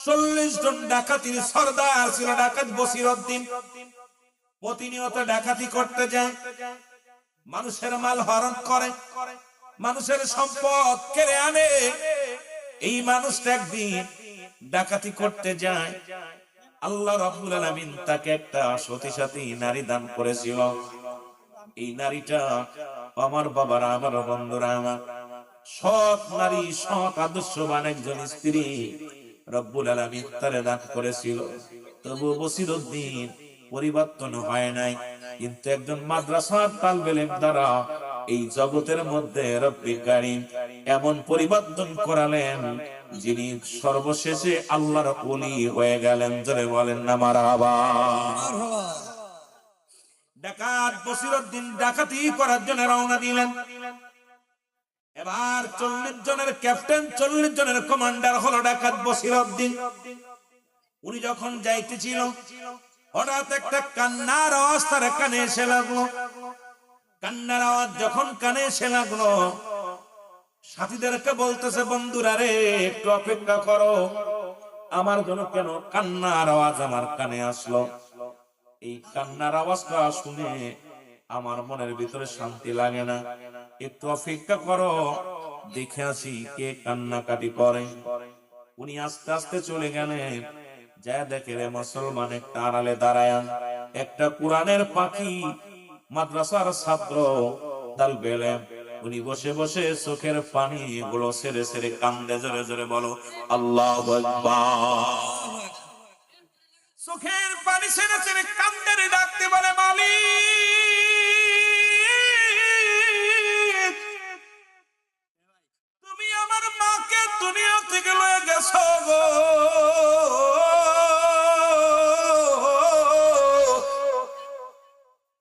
40 জন ডাকাতির সর্দার ছিল ডাকাত বসিরউদ্দিন। প্রতিনিয়ত ডাকাতি করতে যায়, মানুষের মাল হরণ করে, মানুষের সম্পদ কেড়ে আনে। এই মানুষটা একদিন ডাকাতি করতে যায়, আল্লাহ রাব্বুল আলামিন তাকে একটা সতী সাথী নারী দান করেছিল। এই নারীটা আমার বাবারা, আমার বন্ধুরা, আমার সৎ নারী, সৎ আদর্শবান একজন স্ত্রী রব্বুল আলামিন তারে দান করেছিল। তবু বসিরউদ্দিন পরিবর্তন হয় নাই। কিন্তু একজন মাদ্রাসার তালবে ইলম দ্বারা এই জগতের মধ্যে রব্বুল কারীম এমন পরিবর্তন করালেন, যিনি সর্বশেষে আল্লাহর ওলি হয়ে গেলেন। জোরে বলেন না মারহাবা। ডাকাত বসিরউদ্দিন ডাকাতি করার জন্য রওনা দিলেন। এবার 40 জনের ক্যাপ্টেন, 40 জনের কমান্ডার হলো ডাকাত বসিরউদ্দিন। উনি যখন যাইতেছিল, হঠাৎ একটা কান্নার আওয়াজ তার কানে এসে লাগলো। কান্নার আওয়াজ যখন কানে এসে লাগলো, সাথীদেরকে বলতেছে, বন্ধুরা রে, একটু অপেক্ষা করো, আমার জন্য কেন কান্নার আওয়াজ আমার কানে আসলো? এই কান্নার আওয়াজটা শুনে আমার মনের ভিতরে শান্তি লাগে না। একটু অপেক্ষা করো, দেখে আসি কে কান্নাকাটি করে। উনি আস্তে আস্তে চলে গেলেন। যা দেখে রে মুসলমান একটা আড়ালে দাঁড়ায় একটা কোরআনের পাখি, মাদ্রাসার ছাত্র তালবে ইলম। উনি বসে বসে চোখের পানি গুলো ছেড়ে ছেড়ে কান্দে। জোরে জোরে বলো আল্লাহু আকবার। চোখের পানি ছেড়ে ছেড়ে কান্দে, ডাকতে বলে, মালিক, তুমি আমার মাকে দুনিয়া থেকে লয়ে গেছো গো,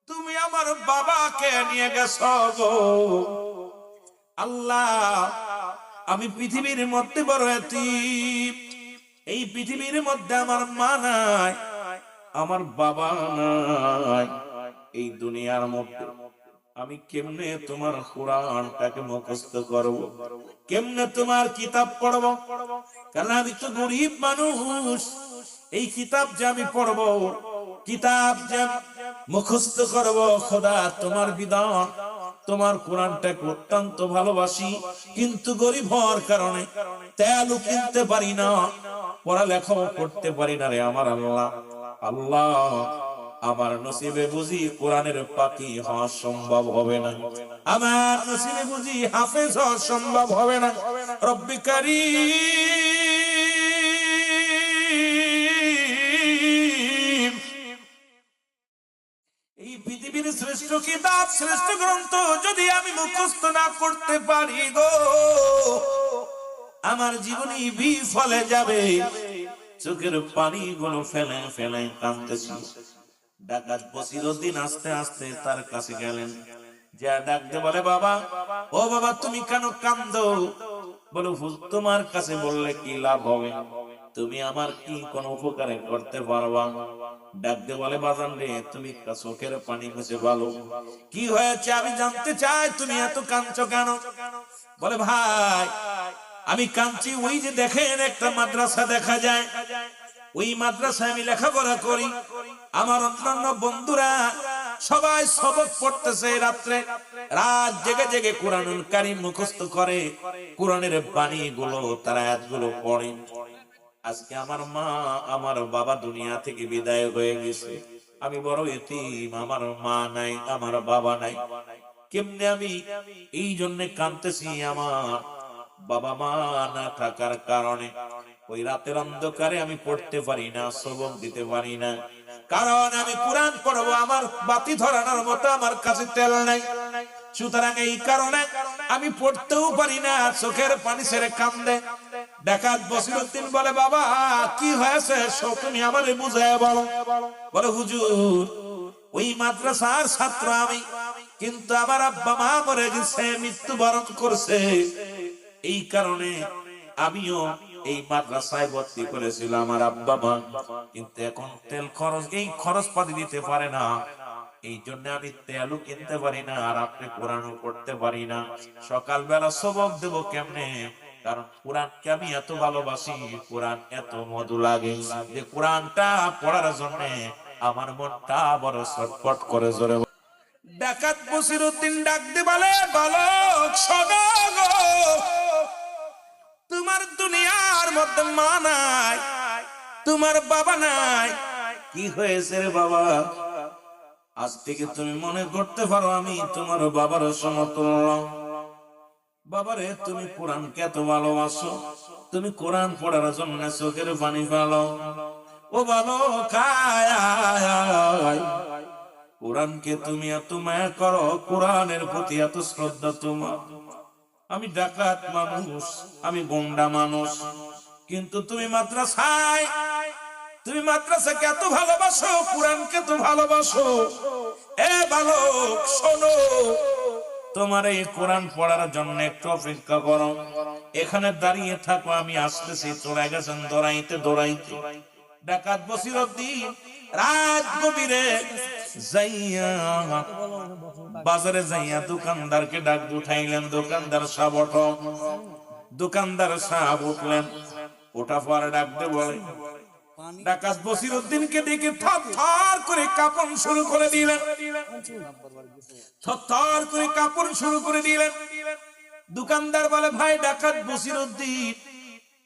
তুমি আমার বাবাকে নিয়ে গেছো গো। আল্লাহ, আমি পৃথিবীর মধ্যে বড় এতিম। এই পৃথিবীর মধ্যে আমার মা নাই, আমার বাবা নাই। এই দুনিয়ার মধ্যে আমি কেমনে তোমার কোরআনটাকে মুখস্থ করব, কেমনে তোমার কিতাব পড়ব? কারণ আমি তো গরিব মানুষ। এই কিতাব যে আমি পড়ব, কিতাব যে মুখস্থ করব, খোদা তোমার বিধান, তোমার কোরআনটাকে অত্যন্ত ভালোবাসি, কিন্তু গরিব হওয়ার কারণে তেলও কিনতে পারি না, পড়ালেখাও করতে পারি না রে আমার আল্লাহ। আল্লাহ, আমার নসিবে বুঝি কোরআনের পাখি হওয়া সম্ভব হবে না, আমার নসিবে বুঝি হাফেজ হওয়া সম্ভব হবে না। রব্বি কারীম, এই পৃথিবীর শ্রেষ্ঠ কিতাব, শ্রেষ্ঠ গ্রন্থ যদি আমি মুখস্থ না করতে পারি গো, আমার জীবনই বিফলে যাবে। চোখের পানি গুলো ফেলে ফেলে কাঁদতেছি। ডাকাত বসিরউদ্দিন আস্তে আস্তে তার কাছে গেলেন, যা ডাকতে বলে, বাবা, ও বাবা, তুমি কেন কাঁদো? বলো, তোমার কাছে বললে কি লাভ হবে? তুমি আমার কি কোন উপকারে করতে পারবা? ডাকতে বলে, বাজান রে, তুমি চোখের পানি মুছে বলো, কি হয়েছে আমি জানতে চাই, তুমি এত কাঁদছো কেন? বলে, ভাই, আমি কাঁদছি, ওই যে দেখেন একটা মাদ্রাসা দেখা যায়, ওই মাদ্রাসায় আমি লেখাপড়া করি। আমার অন্যান্য বন্ধুরা সবাই সবক পড়তেছে, রাত্রে রাত জেগে জেগে কোরআনুল কারীম মুখস্থ করে, কোরআনের বাণী গুলো, তারা আয়াতগুলো পড়ে। আজকে আমার মা, আমার বাবা দুনিয়া থেকে বিদায় হয়ে গেছে, আমি বড় এতিম, আমার মা নাই, আমার বাবা নাই। কেমনে আমি এই জন্য কাঁদতেছি, আমার বাবা মা না থাকার কারণে ওই রাতের অন্ধকারে আমি পড়তে পারি না, সবক দিতে পারি না, কারণ আমি কোরআন পড়বো, আমার বাতি ধরানোর মতো আমার কাছে তেল নাই। সুতরাং এই কারণে আমি পড়তেও পারি না, চোখের পানি ছেড়ে কান্দে। ডাকাত বসিরউদ্দিন বলে, বাবা, কি হয়েছে তুমি আমারে বুঝায় বলো। বলে, হুজুর, ওই মাদ্রাসার ছাত্র আমি, কিন্তু আমার আব্বা মা মরে গেছে, মৃত্যুবরণ করছে, এই কারণে আমিও এই মাদ্রাসায় ভর্তি করেছিল আমার আব্বা মা, কিন্তু এখন তেল খরচ, এই খরচ পাতি দিতে পারে না, এই জন্য আমি তেলও কিনতে পারি না, আর আপনি কোরআনও পড়তে পারি না। সকালবেলা সবক দেব কেমনে? কারণ কোরআনকে আমি এত ভালোবাসি, কোরআন এত মধু লাগে যে কোরআনটা পড়ার জন্য আমার মনটা বড় ছটফট করে। জোরে ডাকাত বসিরউদ্দিন ডাক দিয়ে বলে, বালক শোনো গো, তোমার দুনিয়ার মধ্যে মা নাই, তোমার বাবা নাই, কি হয়েছে রে বাবা? আজ থেকে তুমি মনে করতে পারো আমি তোমার বাবার সমতুল্য। বাবারে, তুমি কোরআনকে এত ভালোবাসো, তুমি কোরআন পড়ার জন্য চোখের পানি ফেলো। ও বালক, কোরআনকে তুমি এত মায়া করো, কোরআনের প্রতি এত শ্রদ্ধা তোমার। আমি ডাকাত মানুষ, আমি গুন্ডা মানুষ, কিন্তু তুমি মাদ্রাসায়, তুমি মাদ্রাসাকে এত ভালোবাসো, কোরআনকে তো ভালোবাসো। এ বালক শোনো, তোমার এই কোরআন পড়ার জন্য একটু অপেক্ষা করো, এখানে দাঁড়িয়ে থাকো, আমি আসতেছি। চলে গেছেন দৌড়াইতে দৌড়াইতে। ডাকাত বসিরউদ্দিন রাত গভীরে যাইয়া বাজারে যাইয়া দোকানদারকে ডাক উঠাইলেন। দোকানদার সাহেব ওঠো। দোকানদার সাহেব উঠলেন, ওঠা পর ডাক দিয়ে বলে, ডাকাত বসিরউদ্দিনকে দেখে থরথর করে কাঁপন শুরু করে দিলেন, থরথর করে কাঁপন শুরু করে দিলেন। দোকানদার বলে, ভাই ডাকাত বসিরউদ্দিন,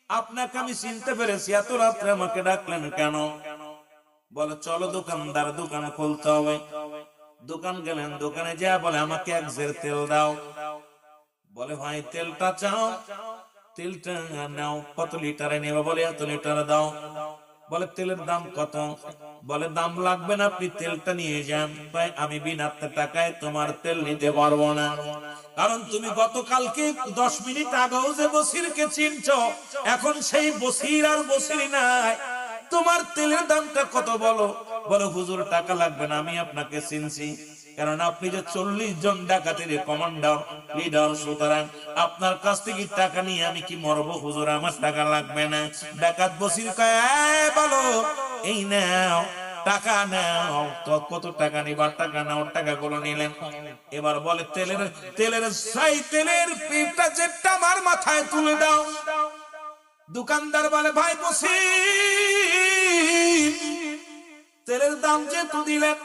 আপনাকে আমি চিনতে পেরেছি, এত রাত্রে আমাকে ডাকলেন কেন? বলে, চলো দোকানদার, দোকান খুলতে হবে। দোকান গেলেন, দোকানে যা বলে, আমাকে এক সের তেল দাও। বলে, ভাই তেলটা চাও? তেলটা নাও। কত লিটারে নেবে? বলে, এত লিটার দাও। বলে, তেলের দাম কত? বলে, দাম লাগবে না, আপনি তেলটা নিয়ে যান। ভাই, আমি বিনা টাকায় তোমার তেল নিতে পারবো না, কারণ তুমি গতকালকে 10 মিনিট আগেও যে বসিরকে চিনছো, এখন সেই বসির আর বসির নাই। তোমার তেলের দামটা কত বলো? বলো, হুজুর টাকা লাগবে না, আমি আপনাকে চিনছি, কারণ আপনি যে 40 জন ডাকাতের কমান্ডার, লিডার, সুতরাং আপনার কাছ থেকে টাকা নিয়ে আমি কি মরবো? হুজুর আমার টাকা লাগবে না। ডাকাত বসির কয়, বলো, এই নাও টাকা নাও। কত টাকা নিবার? টাকা নাও। টাকা গুলো নিলেন। এবার বলে, তেলের সাই তেলের পিপটা যেটা আমার মাথায় তুলে দাও। দোকানদার বলে, ভাই বসির, তেলের দাম যেহেতু দিলেন,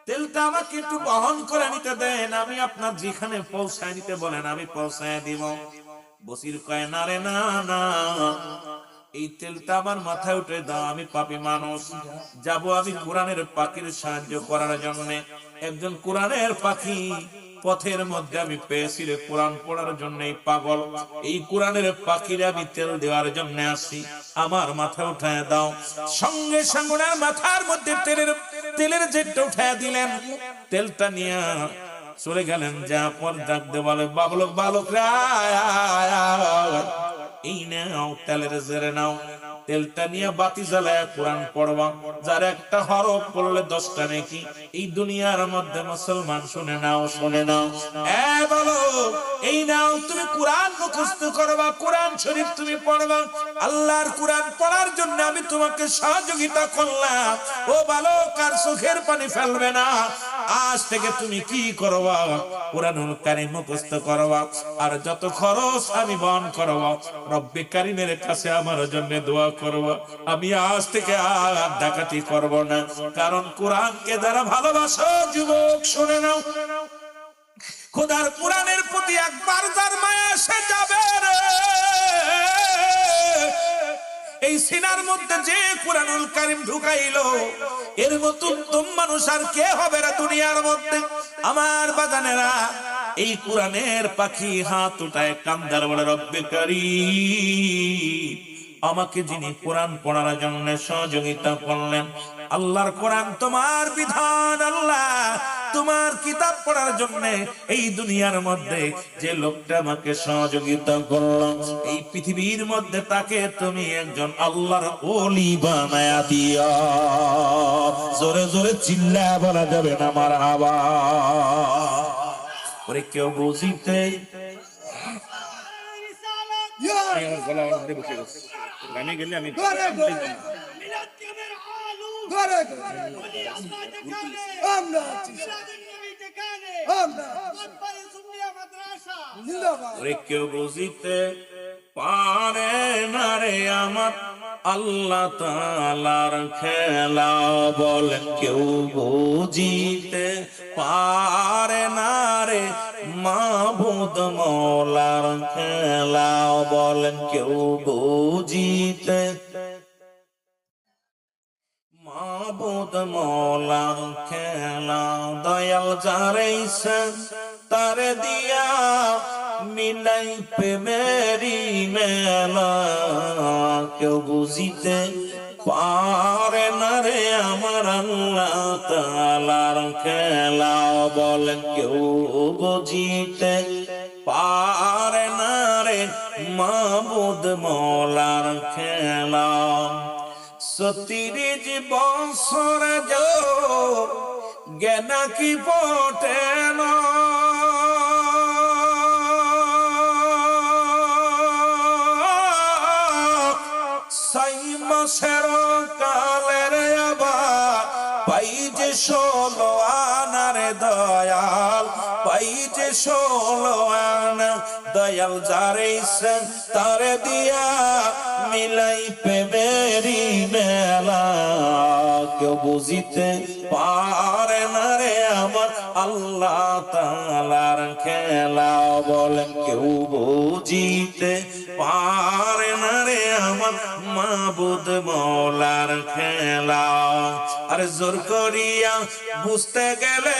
তেলটা আমাকে একটু বহন করে নিতে দেন, আমি আপনার যেখানে পৌঁছায় নিতে বলেন আমি পৌঁছায় দিব। বসির কয়, না রে না না, এই তেলটা আমার মাথায় উঠে দাও, আমি পাপী মানুষ, যাব আমি কোরআনের পাখির সাহায্য করার জন্য। একজন কোরআনের পাখি পথের মধ্যে আমি পেয়েছি রে, কোরআন পড়ার জন্য। এই পাগল, এই কোরআনের পাখিরে আমি তেল দেওয়ার জন্য আসি, আমার মাথা উঠায় দাও। সঙ্গে সঙ্গে মাথার মধ্যে তেলের জেটটা উঠায় দিলেন। তেলটা নিয়ে চলে গেলেন। যা পর ডাক দে বলে, বাবলক বালকরা, এই নাও তেলের জেরে নাও। তেলটা নিয়ে বাতি জ্বালায় কোরআন পড়বা, যার একটা হরফ পড়লে 10টা নাকি। এই দুনিয়ার মধ্যে মুসলমান শুনে নাও, শুনে নাও। বলো, এই নাও, তুমি কোরআন মুখস্থ করবা, কোরআন শরীফ তুমি পড়বা। আল্লাহর কোরআন পড়ার জন্য আমি তোমাকে সহযোগিতা করলাম। ও বালক, আর চোখের পানি ফেলবে না। আজ থেকে তুমি কি করবা? কোরআনুল কারীম মুখস্থ করবা, আর যত খরচ আমি বহন করব। রব্বে কারীমের কাছে আমার জন্য দোয়া করবা। আমি আজ থেকে আর ডাকাতি করব না, কারণ কোরআনকে যারা ভালোবাসো, যুবক শুনে নাও, খোদার কোরআনের প্রতি একবার যার মায়া এসে যাবে রে, এই সিনার মধ্যে যে কোরআনুল কারীম ঢুকাইলো, এর মতো উত্তম মানুষ আর কে হবে না দুনিয়ার মধ্যে? আমার বাজানেরা, এই কোরআনের পাখি হাত উঠায় কান্দার বলে, রব্বে কারীম, আমাকে যিনি কোরআন পড়ার জন্য সহযোগিতা করলেন, আল্লাহর কোরআন তোমার বিধান, আল্লাহ তোমার কিতাব পড়ার জন্য এই দুনিয়ার মধ্যে যে লোকটা আমাকে সহযোগিতা করলো, এই পৃথিবীর মধ্যে তাকে তুমি একজন আল্লাহর ওলি বানায়া দিও। জোরে জোরে চিল্লা বলা যাবে না মারহাবা। ওরে কেউ বুঝিতে আমি গেলে আমি কেউ বুঝিতে পারে না রে আমার আল্লাহ তাআলার খেলা, বলেন কেউ বুঝিতে পারে না রে মাবুদ মওলার খেলা, বলেন কেউ বুঝিতে মাবুদ মওলার খেলা। দয়াল যারে ইচ্ছা তারে দিয়া মিলাই প্রেমেরি মেলা, কেউ বুঝিতে পারে না রে আমার আল্লাহ তাআলার খেলা, বলেন কেউ বুঝিতে পারে না রে মাবুদ মওলার খেলা। ৩৬ বছর জ্ঞানা কি পটে না, ৬ মাসের কালের আবার পাই যে ১৬ আনার দয়াল, পাই যে ১৬ আনা। দয়াল যারে ইচ্ছা তারে দিয়া মিলাই প্রেমেরি মেলা, কেউ বুঝিতে পারে না রে আমার আল্লাহ তাআলার খেলা, বলেন কেউ বুঝিতে পারে না রে আমার মাবুদ মওলার খেলা। আরে জোর করিয়া বুঝতে গেলে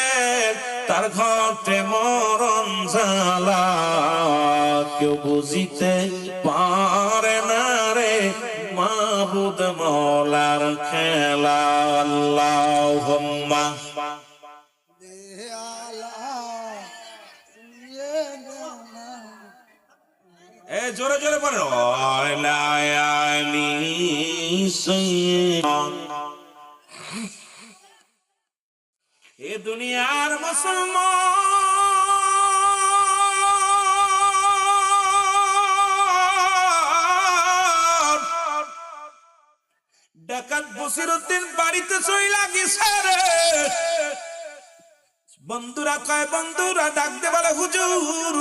তার ঘটে মরণ জ্বালা, কেউ বুঝিতে পারে না রে মাবুদ মওলার খেলা। আল্লাহুম্মা জোরে জোরে বলো এ দুনিয়ার মুসলমান ডাকাত বসিরউদ্দিন বাড়িতে চইলা গেছে রে। বন্ধুরা কয়, বন্ধুরা ডাকতে বলে হুজুর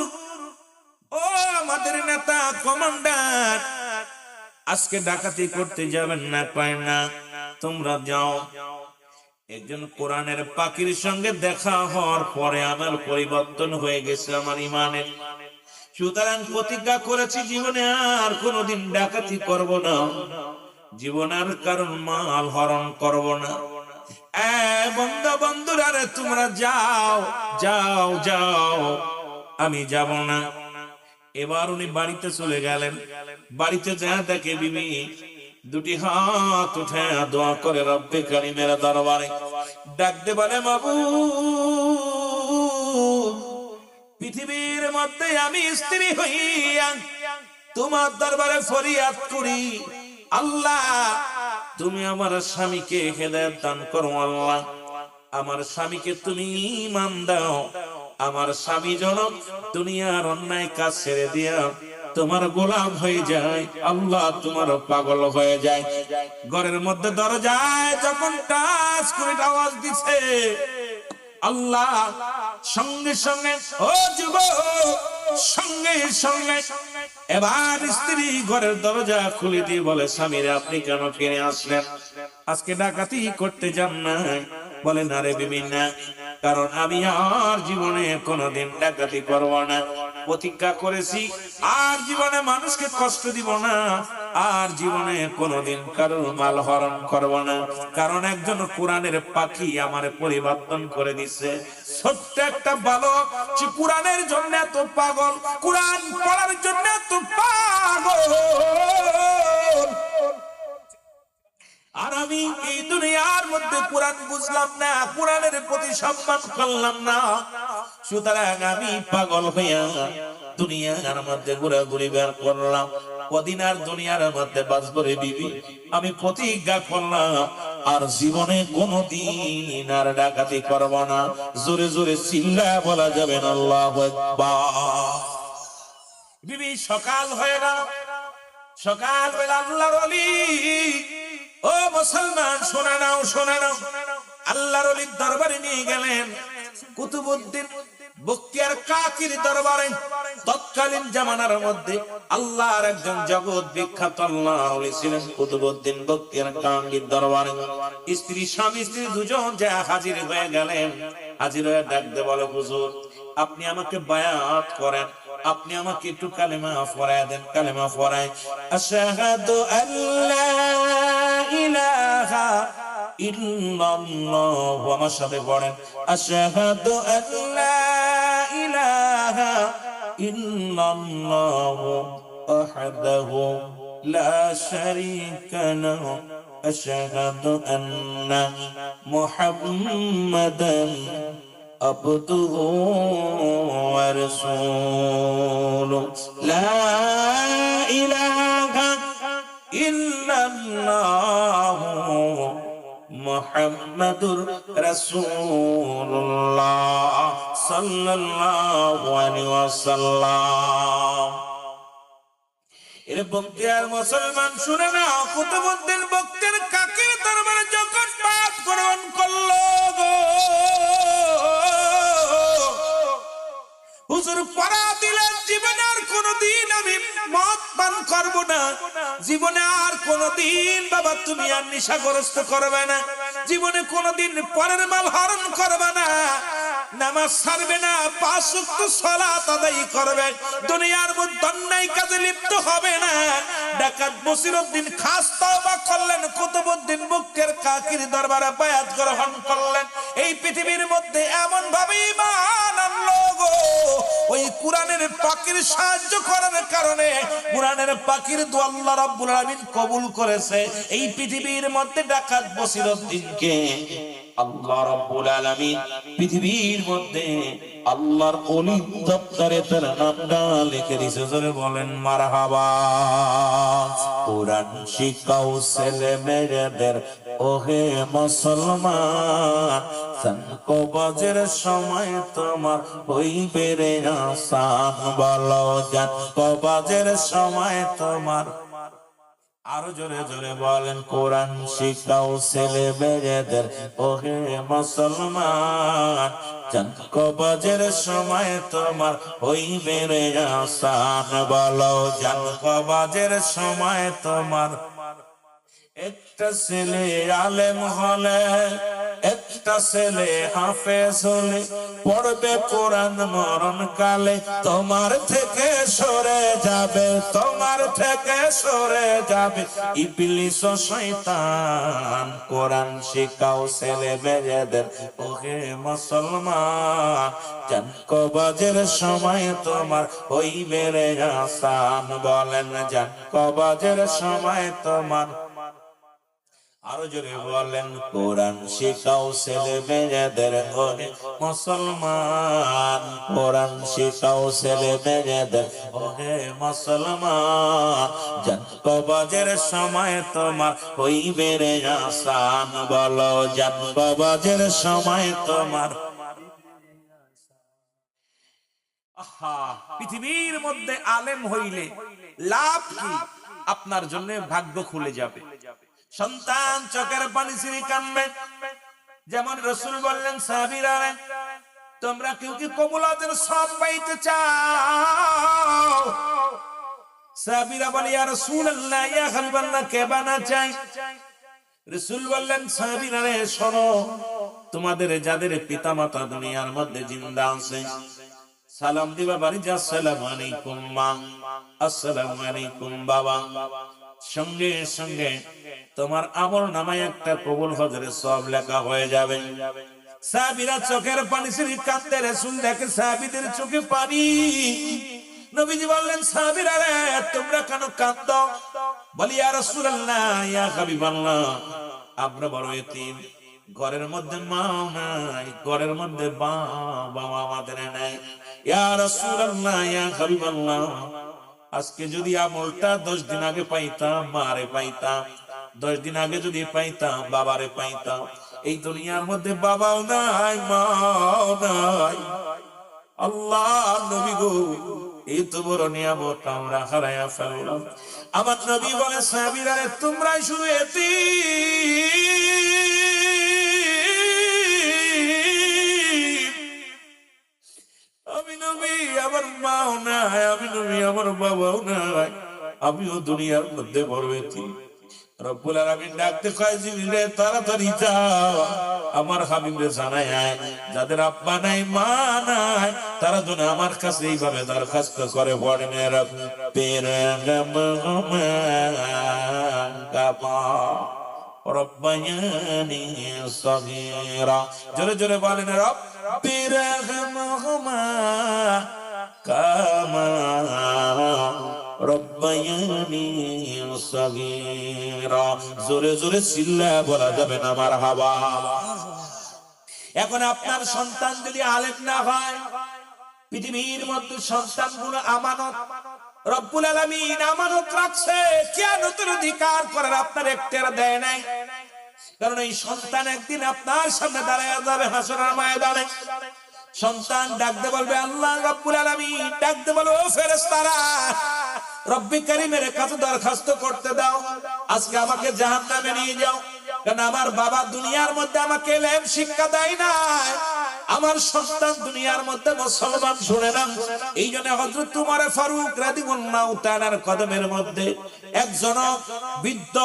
ও আমাদের নেতা কমান্ডার আজকে ডাকাতি করতে যাবেন না? কয় না, তোমরা যাও। একজন কোরআনের পাখির সঙ্গে দেখা হওয়ার পরে আমার পরিবর্তন হয়ে গেছে আমার ইমানের, সুতরাং প্রতিজ্ঞা করেছি জীবনে আর কোনোদিন ডাকাতি করব না, জীবনের কারণ মাল হরণ করব না। বন্ধুরা রে তোমরা যাও যাও যাও, আমি যাব না। এবার উনি বাড়িতে চলে গেলেন। বাড়িতে যা দেখে বিবি দুটি হাত উঠে দোয়া করে রব্বে কারিমের দরবারে ডাকতে বলে, মাবুদ পৃথিবীর মধ্যে আমি স্ত্রী হইয়া তোমার দরবারে ফরিয়াদ করি, আল্লাহ তুমি আমার স্বামীকে হেদায়েত দান করো, আল্লাহ আমার স্বামীকে তুমি ঈমান দাও, আমার স্বামী যেন দুনিয়ার অন্যায় কাজ ছেড়ে দিয়া তোমার গোলাম হয়ে যায়, আল্লাহ তোমার পাগল হয়ে যায়। ঘরের মধ্যে দরজায় যখন টাচ করে আওয়াজ দিছে, আল্লাহ সঙ্গে সঙ্গে ও যুবক সঙ্গে সঙ্গে এবার স্ত্রী ঘরের দরজা খুলে দিয়ে বলে, স্বামীরে আপনি কেন ফিরে আসলেন? আজকে ডাকাতি করতে যান না? বলে না রে বিবি না, কারণ আমি আর জীবনে কোনোদিন ডাকাতি করব না, প্রতিজ্ঞা করেছি আর জীবনে মানুষকে কষ্ট দিব না, আর জীবনে কোনোদিন কারোর মাল হরণ করব না, কারণ একজন কোরআনের পাখি আমারে পরিবর্তন করে দিছে। ছোট্ট একটা বালক সে কোরআনের জন্য এত পাগল, কোরআন পড়ার জন্য এত পাগল, আর আমি এই দুনিয়ার মধ্যে কোরআন বুঝলাম না, কোরআনের প্রতি সম্মান করলাম না, সুতরাং আমি পাগল হইয়া দুনিয়ার মধ্যে ঘোরাঘুরি বের করলাম। কদিন আর দুনিয়ার মধ্যে বাঁচব রে বিবি? আমি প্রতিজ্ঞা করলাম আর জীবনে কোনদিন আর ডাকাতি করব না। জোরে জোরে চিল্লায়া বলা যাবে না আল্লাহু আকবার। বিবি সকাল হয়ে গেল, সকাল বেলা আল্লাহর ওলি, ও মুসলমান শুনে নাও শুনে নাও, আল্লাহর ওলির দরবারে নিয়ে গেলেন কুতুবউদ্দিন বখতিয়ার কাকির দরবারে। তৎকালীন জামানার মধ্যে আল্লাহর একজন জগৎ বিখ্যাত আল্লাহ ওলি ছিলেন কুতুবউদ্দিন বখতিয়ার কাঙ্গীর দরবারে স্ত্রী স্বামী স্ত্রী দুজন যা হাজির হয়ে গেলেন। হাজির হয়ে ডাকতে বলে, হুজুর আপনি আমাকে বায়াত করেন, আপনি আমাকে একটু কালেমা পড়ায় দেন। কালেমা পড়ায়, আশহাদু আল্লা ইলাহা ইল্লাল্লাহ, আমার সাথে পড়েন, আশহাদু আল্লা ইলাহা ইল্লাল্লাহ ওয়াহদাহু লা শারীকা লাহু আশহাদু আন্না মুহাম্মাদান আবদুহু ওয়া রাসূলুহু লা ইলাহা ইল্লাল্লাহু মুহাম্মাদুর রাসূলুল্লাহ সাল্লাল্লাহু আলাইহি ওয়াসাল্লাম। এর বখতিয়ার মুসলমান শুনে না, কুতুবউদ্দিন বখতিয়ার কাকের দরবারে যখন পাঠ গ্রহণ করলো গো, হুজুর পড়া দিলেন, জীবনে আর কোনদিন আমি মদ পান করব না, জীবনে আর কোনদিন বাবা তুমি আর নেশাগ্রস্ত করবে না, জীবনে কোনদিন পরের মাল হরণ করবে না, নামাজ ছাড়বে না, 5 ওয়াক্ত সালাত আদায় করবে, দুনিয়ার মধ্যে অন্যায় কাজে লিপ্ত হবে না। ডাকাত বসিরউদ্দিন খাস তওবা করলেন, কুতুবউদ্দিন বখতিয়ার কাকির দরবারে বায়াত গ্রহণ করলেন। এই পৃথিবীর মধ্যে এমন ভাবে ঈমান আনলো গো, ওই কোরআনের পাকের সাহায্য করার কারণে কোরআনের পাকের দোয়া আল্লাহ রাব্বুল আলামিন কবুল করেছে। এই পৃথিবীর মধ্যে ডাকাত বসিরউদ্দিনকে আল্লাহ রাব্বুল আলামিন পৃথিবীর মধ্যে আল্লাহর ওলি দপ্তরে তার নামটা লিখে দিয়েছে। জোরে বলেন মারহাবা। কোরআন শিখাও ছেলে মেয়েদের ওহে মুসলমান, কবজের সময় তোমার হইবে রে আসান, বলো জান কবজের সময় তোমার। আরো জোরে জোরে বলেন, কোরআন শিখাও ছেলে মেয়েদের ওহে মুসলমান, জান কবজের সময় তোমার হইবে রে আসান, বলো জান কবজের সময় তোমার। একটা ছেলে আলেম হলে, একটা ছেলে হাফেজ হলে, পড়বে কোরআন মরণ কালে তোমার থেকে সরে যাবে, তোমার থেকে সরে যাবে ইবলিস ও শয়তান। কোরআন শিখাও ছেলে মেয়েদের ওহে মুসলমান, জান কবজের সময় তোমার হইবে রে আসান, বলেন জান কবজের সময় তোমার। আরো জোরে বলেন, কোরআন শিখাও ছেলে মেয়েদের ওহে মুসলমান, কোরআন শিখাও ছেলে মেয়েদের ওহে মুসলমান, জান কবজের সময় তোমার হইবে রে আসান, বলো জান কবজের সময় তোমার। আহা, পৃথিবীর মধ্যে আলেম হইলে লাভ কি? আপনার জন্য ভাগ্য খুলে যাবে। সন্তান চোখের পানি ছিঁড়ে কাঁদবে, যেমন রাসূল বললেন, সাহাবীরা তোমরা কেউ কি কবুলাতের সব পাইতে চাও? সাহাবীরা বলে, ইয়া রাসূলুল্লাহ, ইয়া হাবিবাল্লাহ, কে বানা চাই? রাসূল বললেন, সাহাবীরা রে শোনো, তোমাদের যাদের পিতামাতা দুনিয়ার মধ্যে জিন্দা আছে, সালাম দিবা বাড়ি, যা আসসালামু আলাইকুম মা, আসসালামু আলাইকুম বাবা, সঙ্গে সঙ্গে তোমার আমল নামায় একটা কবুল হজরের সওয়াব লেখা হয়ে যাবে। সাহাবীরা চোখের পানি ছেড়ে কাঁদতে, রাসূল দেখে সাহাবীদের চোখে পানি। নবীজি বললেন, সাহাবীরা রে তোমরা কেন কাঁদো? বলি, ইয়া রাসূলুল্লাহ, ইয়া হাবিবাল্লাহ, আমরা বড় এতিম, ঘরের মধ্যে মা নাই, ঘরের মধ্যে বাবা আমাদের নাই। ইয়া রাসূলুল্লাহ, ইয়া হাবিবাল্লাহ, আজকে যদি আমলটা 10 দিন আগে পাইতাম, মারে পাইতাম, 10 দিন আগে যদি পাইতাম, বাবারে পাইতাম। এই দুনিয়ার মধ্যে বাবাও নাই, মাও নাই। আল্লাহ নবী গো, এই তো বড় নিয়ামত আমরা হারায়া ফেললাম। আমার নবী বলে, সাহাবীরা তোমরাই শুধু এতিম, আমি নবী, আমার মাও নাই, আমিও দুনিয়ার মধ্যে বড় হয়েছি। রব্বুল আলামিন ডাকতে কয় জিবরিল রে তাড়াতাড়ি যাও আমার হাবিবরে জানায় যাদের আব্বা নাই মা নাই তারা যেন আমার কাছে এইভাবে দরখাস্ত করে পড়েন রব্বায়ানি সগীরা। জোরে জোরে বলেন রব্বির রহমহুমা কামা রব্বায়ানি সগীরা। জোরে জোরে চিল্লা বলা যাবে না মারহাবা। এখন আপনার সন্তান যদি আলেম না হয়, পৃথিবীর মধ্যে সন্তানগুলো আমানত, রব্বুল আলামিন আমানত রাখছে, কিয়ামতের অধিকার করার আপনার একটার দেয় নাই। কারণ এই সন্তান একদিন আপনার সামনে দাঁড়ায় যাবে হাসরের ময়দানে। সন্তান ডাকতে বলবে আল্লাহ রব্বুল আলামিন, ডাকতে বলবে ও ফেরেশতারা, রব্বি কারীমের কাছে দরখাস্ত করতে দাও, আজকে আমাকে জাহান্নামে নিয়ে যাও। কারণ আমার বাবা দুনিয়ার মধ্যে আমাকে ইলম শিক্ষা দেয় নাই, আমার সন্তান দুনিয়ার মধ্যে মুসলমান। শুনে না, এই জন্য হযরত উমর ফারুক রাদিয়াল্লাহু তাআলার কদমের মধ্যে একজন বৃদ্ধ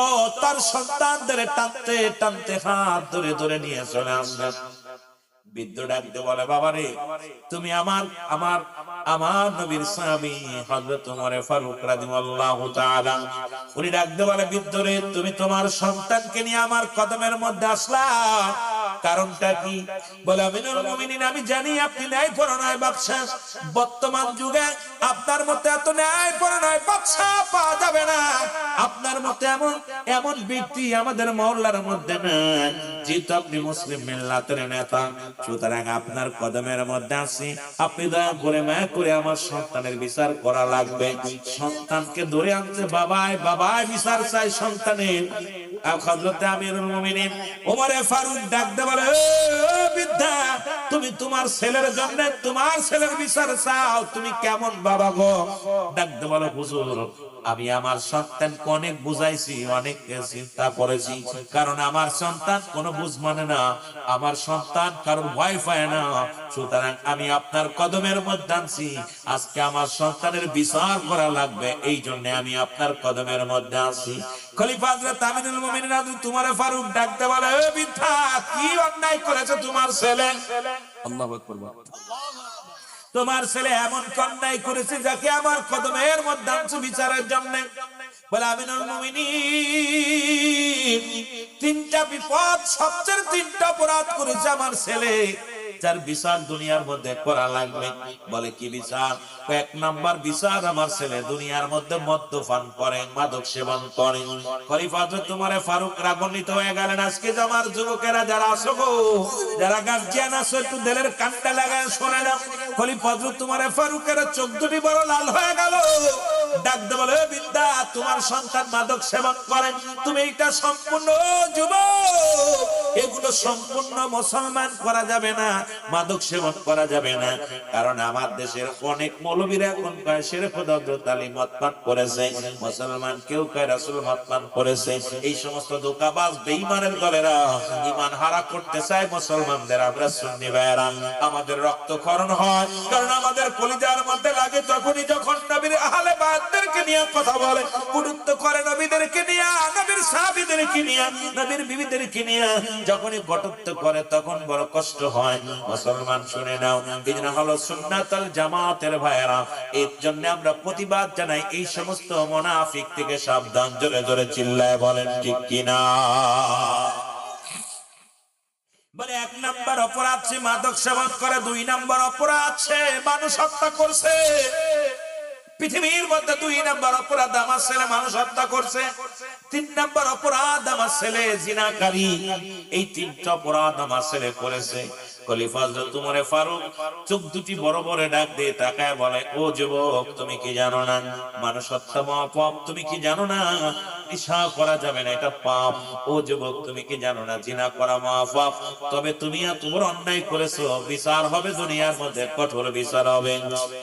তার সন্তানদের টানতে টানতে হাত ধরে ধরে নিয়ে চলে আসলেন। বৃদ্ধ ডাকতে বলে বাবা রে, তুমি আমার আমার আমার নবীর সাহাবী হযরত উমর ফারুক রাদিয়াল্লাহু তাআলা। উনি ডাকতে বলে বৃদ্ধ রে, তুমি তোমার সন্তানকে নিয়ে আমার কদমের মধ্যে আসলা, কারণটা কি? বলে আমিনুল মুমিনিন, আমি জানি আপনি ন্যায়পরায়ণ বাদশা, বর্তমান যুগে আপনার মতে এত ন্যায়পরায়ণ বাদশা পাওয়া যাবে না, আপনার মতে এমন এমন ব্যক্তি আমাদের মহল্লার মধ্যে নাই। যেহেতু আপনি মুসলিম মিল্লাতের নেতা, সুতরাং আপনার কদমের মধ্যে আছি, আপনি দয়া করে মায়া করে আমার সন্তানের বিচার করা লাগবে। সন্তানকে ধরে আনতে বাবাই বাবাই বিচার চাই সন্তানের। হযরত আমিরুল মুমিনিন ওমর ফারুক ডাকতে বলে ও বৃদ্ধা, তুমি তোমার ছেলের জন্য তোমার ছেলের বিচার চাও, তুমি কেমন বাবা গো? ডাকতে বলে হুজুর, আমি আমার সন্তানকে অনেক বুঝাইছি, অনেক চিন্তা করেছি, কারণ আমার সন্তান কোনো বুঝ মানে না, আমার সন্তান কারোর ভয় পায় না। সুতরাং আমি আপনার কদমের মধ্যে আনছি, আজকে আমার সন্তানের বিচার করা লাগবে, এই জন্য আমি আপনার কদমের মধ্যে আছি। খলিফা হযরত আমিরুল মুমিনিন হযরত উমর ফারুক ডাকতে বলে ও বৃদ্ধা, কি অন্যায় করেছে তোমার ছেলে? আল্লাহু আকবার। তোমার ছেলে এমন অন্যায় করেছে যাকে আমার কদমের মধ্যে আনছো বিচারের জন্য। বলে আমিনুল মুমিনিন, তিনটা বিপদ, সবচেয়ে তিনটা অপরাধ করেছে আমার ছেলে, যার বিচার দুনিয়ার মধ্যে করা লাগবে। বলে কি বিচার? এক নাম্বার বিচার, আমার ছেলে দুনিয়ার মধ্যে মদ্যপান করে, মাদক সেবন করে। খলিফা হযরত উমর ফারুক রাগান্বিত হয়ে গেলেন। আজকে যে আমার যুবকেরা যারা আছো গো, যারা গার্জিয়ান আছো, একটু দিলের কানটা লাগায় শোনে না। খলিফা হযরত উমর ফারুকের চোখ দুটি বড় লাল হয়ে গেল। ডাকতে বলে বিদ্যা, তোমার সন্তান মাদক সেবন করেন, তুমি এটা সম্পূর্ণ যুবক, এগুলো সম্পূর্ণ মুসলমান করা যাবে না, মাদক সেবন করা যাবে না। কারণ আমার দেশের অনেক মৌলবীরা এখন কয় শেরে খোদা হযরত আলী মদ পান করেছে, মুসলমান কেউ কয় রাসূল মদ পান করেছে। এই সমস্ত ধোঁকাবাজ বেঈমানের দলেরা ঈমান হারা করতে চায় মুসলমানদের। আমরা সুন্নি ভাইরা, আমাদের রক্তক্ষরণ হয়, কারণ আমাদের কলিজার মধ্যে লাগে তখনই যখন নবীর আহলে বায়তদেরকে নিয়ে কথা বলে, গুরুত্ব করে নবীদেরকে নিয়ে, নবীর সাহাবীদেরকে নিয়ে, নবীর বিবিদেরকে নিয়ে যখনই কটূক্তি করে তখন বড় কষ্ট হয়। মুসলমান শুনে নাও, এটা হলো সুন্নাতুল জামাতের ভাইরা, এর জন্য আমরা প্রতিবাদ জানাই। এই সমস্ত মুনাফিক থেকে সাবধান। জোরে জোরে চিল্লায় বলেন ঠিক কিনা? বলে এক নাম্বার অপরাধ সে মাদক সেবন করে, দুই নাম্বার অপরাধ সে মানুষ হত্যা করছে। পৃথিবীর মধ্যে দুই নাম্বার অপরাধ আমার ছেলে মানুষ হত্যা করছে, তিন নাম্বার অপরাধ আমার ছেলে জিনাকারী। এই তিনটা অপরাধ আমার ছেলে করেছে। খলিফা হযরত উমর ফারুক চোখ দুটি বড় বড় ডাক দিয়ে তাকায় বলে ও যুবক, তুমি কি জানো না মানুষ হত্যা মহাপাপ? তুমি কি জানো না নেশা করা যাবে না, এটা পাপ? ও যুবক, তুমি কি জানো না জিনা করা মহাপাপ? তবে তুমি তোমার অন্যায় করেছো, বিচার হবে দুনিয়ার মধ্যে, কঠোর বিচার হবে।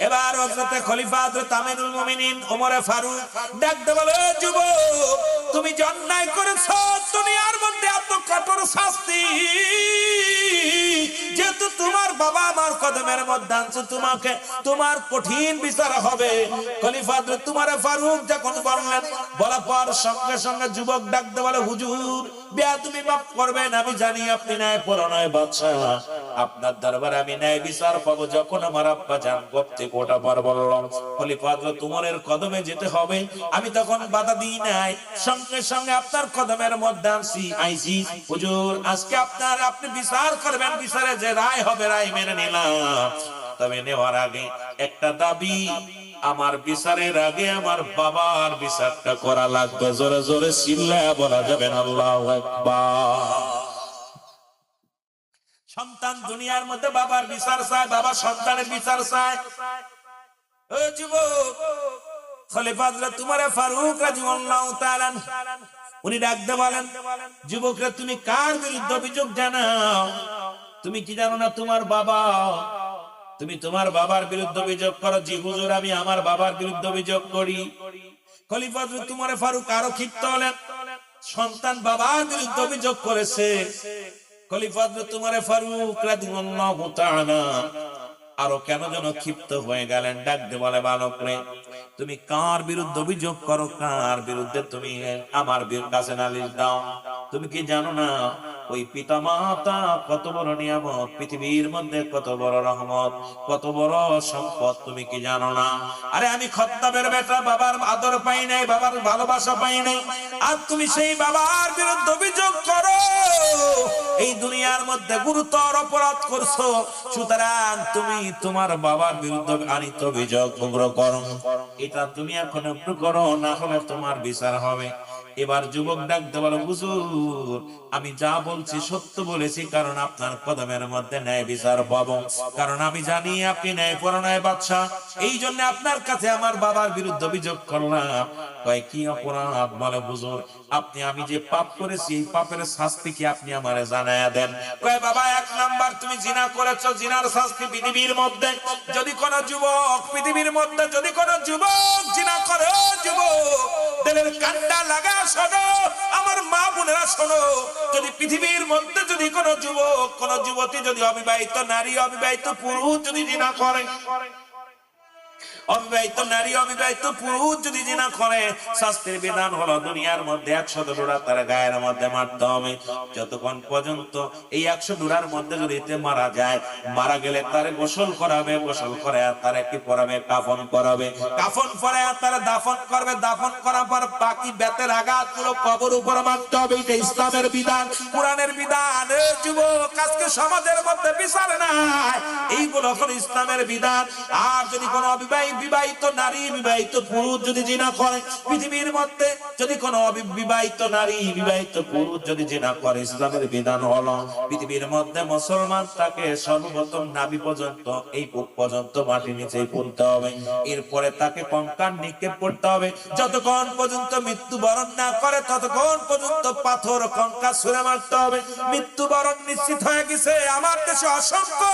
এবার হযরত খলিফা হযরত আমিরুল মুমিনিন ওমর ফারুক ডাকতে বলে যুবক, তুমি যে অন্যায় করেছো দুনিয়ার মধ্যে এত কঠোর শাস্তি, যেহেতু তোমার বাবা আমার কদমের মধ্যে আনছে তোমাকে, তোমার কঠিন বিচার হবে। খলিফা হযরত উমর ফারুক যখন বললেন, বলার পর সঙ্গে সঙ্গে যুবক ডাকতে বলে, হুজুর বেয়াদবি মাফ করবেন, আমি জানি আপনি ন্যায়পরায়ণ বাদশা, আপনার দরবারে আমি ন্যায় বিচার পাবো। যখন আমার আব্বা জান গপ্তে কোটা পার বললাম খলিফা হযরত উমরের কদমে যেতে হবে, আমি তখন বাধা দিই নাই, সঙ্গে সঙ্গে আপনার কদমের মধ্যে আইছি। হুজুর আজকে আপনি বিচার করবেন, বিচারে যে রায় হবে রায় মেনে নিলাম। তবে নেওয়ার আগে একটা দাবি, আমার বিচারের আগে আমার বাবার বিচারটা করা লাগবে। জোরে জোরে চিল্লায়া বলা যাবে না আল্লাহু আকবার। সন্তান দুনিয়ার মধ্যে বাবার বিচার চায়, বাবা সন্তানের বিচার চায়। ও যুবক, খলিফা হযরত উমর ফারুক রাদিয়াল্লাহু তাআলা উনি ডাকতে বলেন, যুবকরা তুমি কার বিরুদ্ধে অভিযোগ জানাও? তুমি কি জানো না তোমার বাবা, তুমি তোমার বাবার বিরুদ্ধে অভিযোগ করো? জি হুজুর, আমি আমার বাবার বিরুদ্ধে অভিযোগ করি। খলিফা হযরত উমর ফারুক আরো ক্ষিপ্ত হলেন, সন্তান বাবার বিরুদ্ধে অভিযোগ করেছে। খলিফা হযরত উমর ফারুক রাদিয়াল্লাহু তাআলা আরো কেন যেন ক্ষিপ্ত হয়ে গেলেন, ডাকতে বলে, বালক রে, তুমি কার বিরুদ্ধে অভিযোগ করো? কার বিরুদ্ধে তুমি আমার কাছে নালিশ দাও? তুমি কি জানো না ওই পিতা মাতা কত বড় নিয়ামত, পৃথিবীর মধ্যে কত বড় রহমত, কত বড় সম্পদ, তুমি কি জানো না? আরে আমি খত্তাবের বেটা, বাবার আদর পাই নাই, বাবার ভালোবাসা পাই নাই, আর তুমি সেই বাবার বিরুদ্ধে অভিযোগ করো? এই দুনিয়ার মধ্যে গুরুতর অপরাধ করছো, সুতরাং তুমি তোমার বাবার বিরুদ্ধে আনিত অভিযোগ গ্রহণ করো। এটা তুমি এখন একটু করো, না হলে তোমার বিচার হবে। এবার যুবক ডাকতে বলো, হুজুর আমি যা বলছি সত্য বলেছি, কারণ আপনার কদমের মধ্যে ন্যায় বিচার পাবো, কারণ আমি জানি আপনি ন্যায়পরায়ণ বাদশা, এই জন্য আপনার কাছে আমার বাবার বিরুদ্ধে অভিযোগ করলাম। কয় কি অপরাধ? বলে হুজুর আপনি, আমি যে পাপ করেছি এই পাপের শাস্তি কি আপনি আমারে জানায়া দেন। কয় বাবা, এক নাম্বার তুমি জিনা করেছো, জিনার শাস্তি পৃথিবীর মধ্যে যদি কোন যুবক, পৃথিবীর মধ্যে যদি কোন যুবক জিনা করে, যুবক দিলের কান্ডা লাগা শোনো, আমার মা বোনেরা শোনো, যদি পৃথিবীর মধ্যে যদি কোন যুবক, কোন যুবতী, যদি অবিবাহিত নারী, অবিবাহিত পুরুষ যদি জিনা করে, অবিবাহিত নারী, অবিবাহিত পুরুষ যদি জিনা করে, শাস্তির বিধান হলো দুনিয়ার মধ্যে 100 ডোরা তার গায়ের মধ্যে মারতে হবে। যতক্ষণ পর্যন্ত এই 100 ডোরার মধ্যে যদি মারা যায়, মারা গেলে তারে গোসল করাবে, গোসল করে তারে কি পরাবে? কাফন করাবে, কাফন পরে তারে দাফন করবে, দাফন করার পর বাকি বেতের আঘাতগুলো কবর উপর মারতে হবে। এটা ইসলামের বিধান, কোরআনের বিধান। যুবক আজকে সমাজের মধ্যে বিচার নাই, এইগুলো হলো ইসলামের বিধান। আর যদি কোনো বিবাহিত নারী, বিবাহিত পুরুষ যদি জিনা করে, পৃথিবীর মধ্যে যদি কোনো অবিবাহিত নারী, বিবাহিত পুরুষ যদি জিনা করে, ইসলামের বিধান হলো পৃথিবীর মধ্যে মুসলমান তাকে সর্বপ্রথম নাভি পর্যন্ত, এই বুক পর্যন্ত মাটি নিচে পুঁততে হবে, এরপরে তাকে কঙ্কাল নিক্ষেপ করতে হবে। যতক্ষণ পর্যন্ত মৃত্যুবরণ না করে ততক্ষণ পর্যন্ত পাথর কঙ্কাল ছুঁড়ে মারতে হবে। মৃত্যুবরণ নিশ্চিত হয়ে গেছে, আমার দেশে অসংখ্য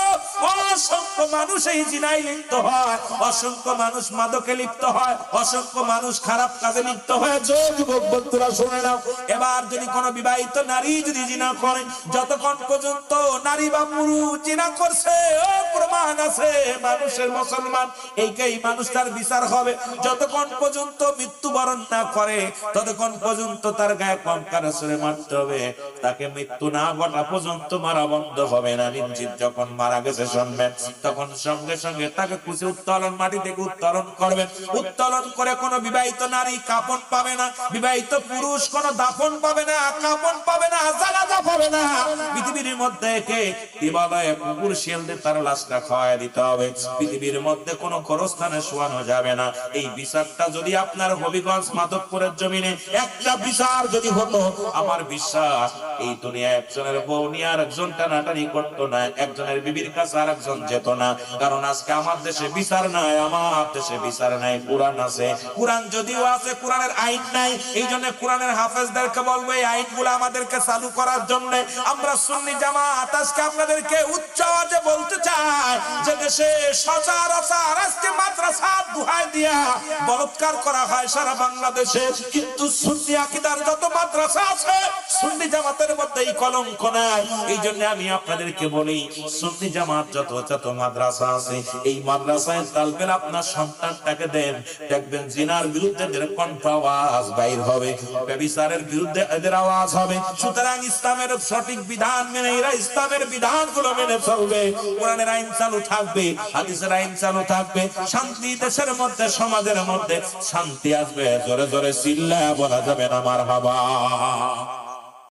অসংখ্য মানুষ এই জিনায় লিপ্ত হয়, অসংখ্য মানুষ মাদকে লিপ্ত হয়, অসংখ্য মানুষ খারাপ কাজে লিপ্ত হয়। যুবক বন্ধুরা শুনে নাও, এবার যদি কোনো বিবাহিত নারী যদি জিনা করে, যতক্ষণ পর্যন্ত নারী বা পুরুষ জিনা করছে, ও প্রমাণ আছে মানুষের মুসলমান, এই মানুষটার বিচার হবে। যতক্ষণ পর্যন্ত মৃত্যুবরণ না করে ততক্ষণ পর্যন্ত তার গায়ে কঙ্কাল ছুঁড়ে মারতে হবে, তাকে মৃত্যু না ঘটা পর্যন্ত মারা বন্ধ হবে না। নিশ্চিত যখন মারা গেছে শুনবেন, তখন সঙ্গে সঙ্গে তাকে কুচি উত্তোলন, মাটি থেকে উত্তোলন করবেন। উত্তোলন করে কোনো বিবাহিত নারী কাফন পাবে না, বিবাহিত পুরুষ কোনো দাফন পাবে না, কাফন পাবে না, জানাজা পাবে না। পৃথিবীর মধ্যে কি বলে, কুকুর শিয়ালদের তার লাশটা খাওয়াই দিতে হবে। পৃথিবীর মধ্যে কোনো গোরস্থানে শোয়ানো যাবে না। এই বিচারটা যদি আপনার হবিগঞ্জ মাধবপুরের জমিনে একটা বিচার যদি হতো, আমার বিশ্বাস এই দুনিয়া একজনের বউ নিয়ে আর একজন টানাটানি করতো না, একজনের বিবির কাছে আর একজন যেত না। কারণ আজকে আমার দেশে বিচার নাই, আমার সব দেশে বিচার নাই, কোরআন আছে। কোরআন যদিও আছে, কোরআনের আইন নাই। এই জন্য কোরআনের হাফেজদেরকে বলবো এই আইনগুলো আমাদেরকে চালু করার জন্য। আমরা সুন্নি জামাত আজকে আপনাদেরকে উচ্চ আওয়াজে বলতে চাই যে দেশে সচরাচর আজকে মাদ্রাসা দুহাই দিয়া বলৎকার করা হয় সারা বাংলাদেশে, কিন্তু সুন্নি আকীদার যত মাদ্রাসা আছে সুন্নি জামাতের মধ্যে এই কলঙ্ক নাই। এই জন্য আমি আপনাদেরকে বলি সুন্নি জামাত যত মাদ্রাসা আছে এই মাদ্রাসায় তালবেন আপনার সন্তানটাকে দেন, দেখবেন জিনার বিরুদ্ধে এদের কণ্ঠ আওয়াজ বাইর হবে, ব্যভিচারের বিরুদ্ধে এদের আওয়াজ হবে। সুতরাং ইসলামের সঠিক বিধান মেনে এরা ইসলামের বিধানগুলো মেনে চলবে, কোরআনের আইন চালু থাকবে, হাদিসের আইন চালু থাকবে, শান্তি দেশের মধ্যে সমাজের মধ্যে শান্তি আসবে। জোরে জোরে চিল্লায়া বলা যাবে না মারহাবা।